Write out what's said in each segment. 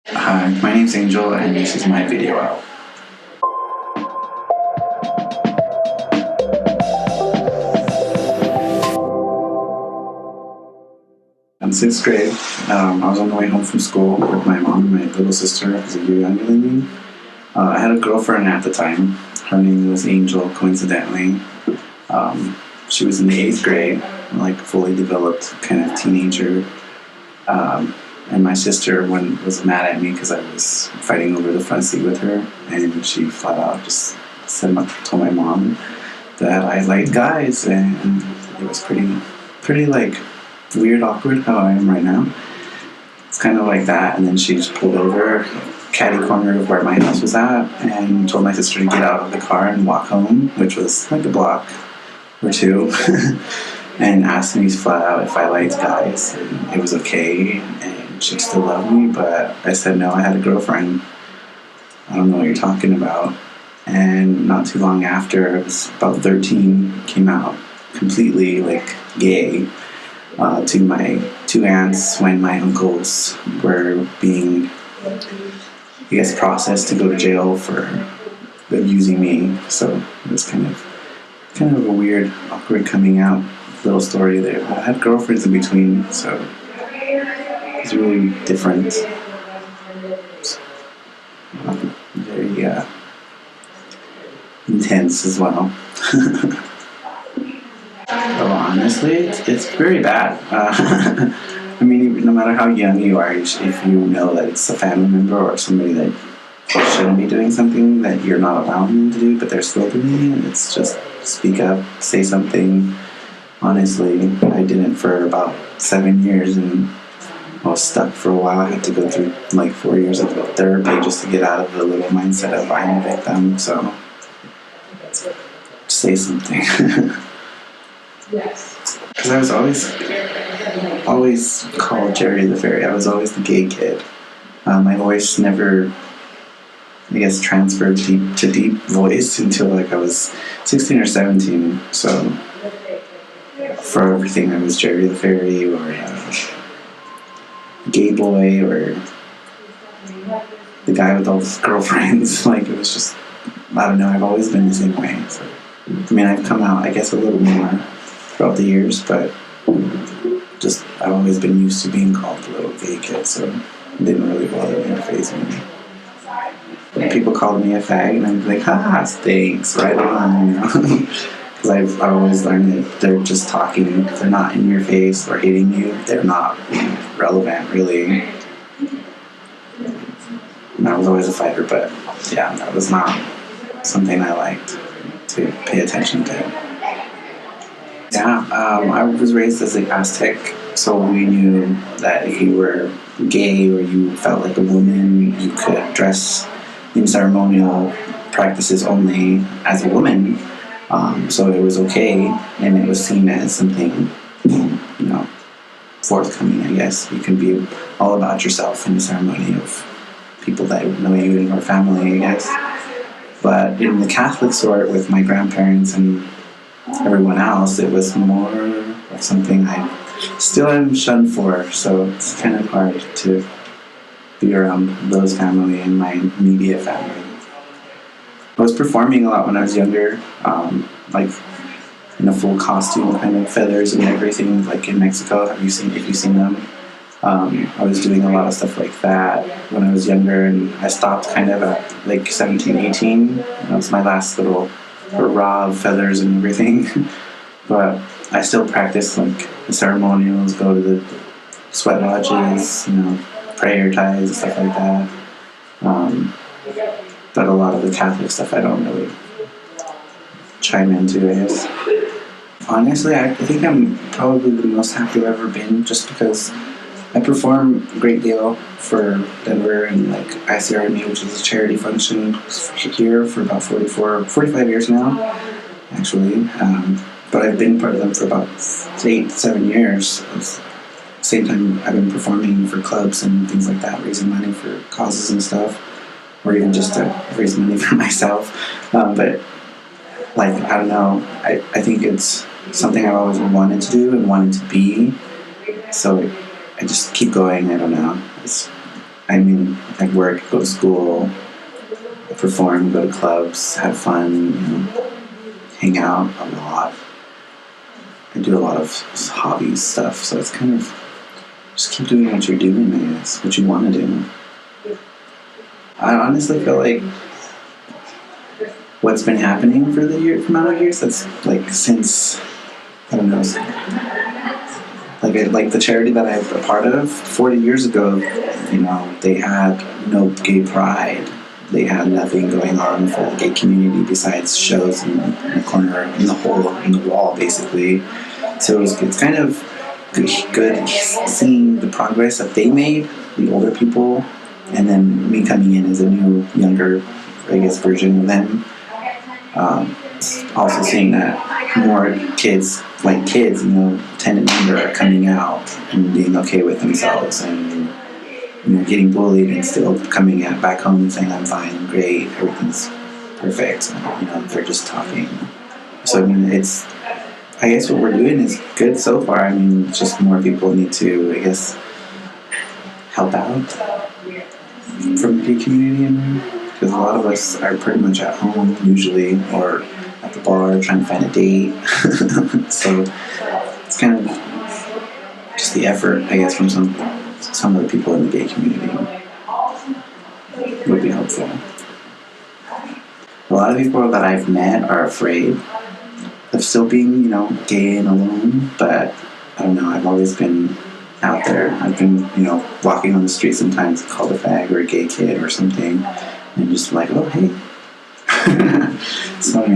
Hi, my name's Angel, and this is my video out. In 6th grade, I was on the way home from school with my mom and my little sister, who's a year younger than me. I had a girlfriend at the time. Her name was Angel, coincidentally. She was in the 8th grade, like fully developed kind of teenager. And my sister was mad at me because I was fighting over the front seat with her, and she flat out just told my mom that I liked guys, and it was pretty like weird, awkward how I am right now. It's kind of like that, and then she just pulled over catty corner of where my house was at and told my sister to get out of the car and walk home, which was like a block or two, and asked me flat out if I liked guys, and it was okay, and she'd still love me, but I said no, I had a girlfriend. I don't know what you're talking about. And not too long after, I was about 13, came out completely like gay to my two aunts when my uncles were being, I guess, processed to go to jail for abusing me. So it was kind of a weird, awkward coming out little story there. I had girlfriends in between, so it's really different. Very intense as well. Oh, honestly, it's very bad. I mean, no matter how young you are, if you know that it's a family member or somebody that shouldn't be doing something that you're not allowing them to do, but they're still doing it, it's just speak up, say something. Honestly, I did it for about 7 years, and I was stuck for a while. I had to go through like 4 years of therapy just to get out of the little mindset of I'm a victim. So, say something. Yes. Because I was always called Jerry the Fairy. I was always the gay kid. My voice never, I guess, transferred to deep voice until like I was 16 or 17. So for everything, I was Jerry the Fairy or gay boy or the guy with all his girlfriends. Like, it was just, I don't know, I've always been the same way. So, I mean, I've come out, I guess, a little more throughout the years, but just I've always been used to being called the little gay kid, so it didn't really bother me or faze me. When people called me a fag, and I'd be like, haha, thanks, right on, you know? Because I've always learned that they're just talking. If they're not in your face or hating you, they're not relevant, really. And I was always a fighter, but yeah, that was not something I liked to pay attention to. Yeah, I was raised as an Aztec, so we knew that if you were gay or you felt like a woman, you could dress in ceremonial practices only as a woman. So it was okay, and it was seen as something, forthcoming, I guess. You can be all about yourself in the ceremony of people that know you and your family, I guess. But in the Catholic sort, with my grandparents and everyone else, it was more of something I still am shunned for, so it's kind of hard to be around those family and my immediate family. I was performing a lot when I was younger, like in a full costume, kind of feathers and everything, like in Mexico. If you've seen them? I was doing a lot of stuff like that when I was younger, and I stopped kind of at like 17, 18. That was my last little hurrah of feathers and everything. But I still practice like the ceremonials, go to the sweat lodges, prayer ties and stuff like that. But a lot of the Catholic stuff I don't really chime into, I guess. Honestly, I think I'm probably the most happy I've ever been, just because I perform a great deal for Denver and like ICRME, which is a charity function here, for about 45 years now, actually. But I've been part of them for about 8-7 years. At the same time, I've been performing for clubs and things like that, raising money for causes and stuff, or even just to raise money for myself. But like, I don't know, I think it's something I've always wanted to do and wanted to be. So I just keep going. I don't know. I mean, I work, go to school, perform, go to clubs, have fun, hang out a lot. I do a lot of hobby stuff, so it's kind of just keep doing what you're doing, I guess, what you want to do. I honestly feel like what's been happening for the amount of years, that's like since, I don't know, like the charity that I'm a part of, 40 years ago, they had no gay pride. They had nothing going on for the gay community besides shows in the corner, in the wall, basically. So it's kind of good seeing the progress that they made, the older people, and then me coming in as a new, younger, I guess, version of them. Also seeing that more kids, 10 and under, are coming out and being okay with themselves, and getting bullied and still coming back home and saying, I'm fine, I'm great, everything's perfect. They're just talking. So I guess what we're doing is good so far. Just more people need to, I guess, help out from the gay community, because a lot of us are pretty much at home usually, or at the bar trying to find a date. So it's kind of just the effort, I guess, from some of the people in the gay community would be helpful. A lot of people that I've met are afraid of still being, gay and alone, but I don't know, I've always been out there. I've been, walking on the street sometimes called a fag or a gay kid or something, and just like, oh, hey. So, I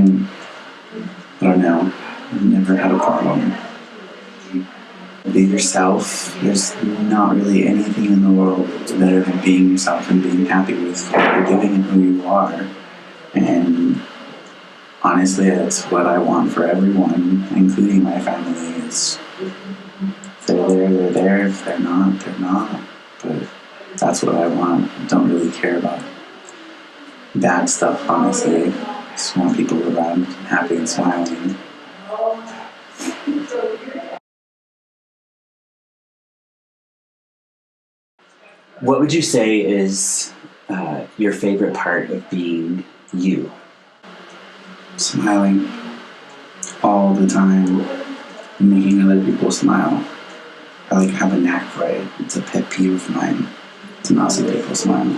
don't know. I've never had a problem. Be yourself. There's not really anything in the world better than being yourself and being happy with what you're doing and who you are. And honestly, that's what I want for everyone, including my family. It's if they're there, they're there. If they're not, they're not. But that's what I want. I don't really care about bad stuff, honestly. I just want people around happy and smiling. What would you say is your favorite part of being you? Smiling all the time, making other people smile. I have a knack for it. It's a pet peeve of mine to not see people smile.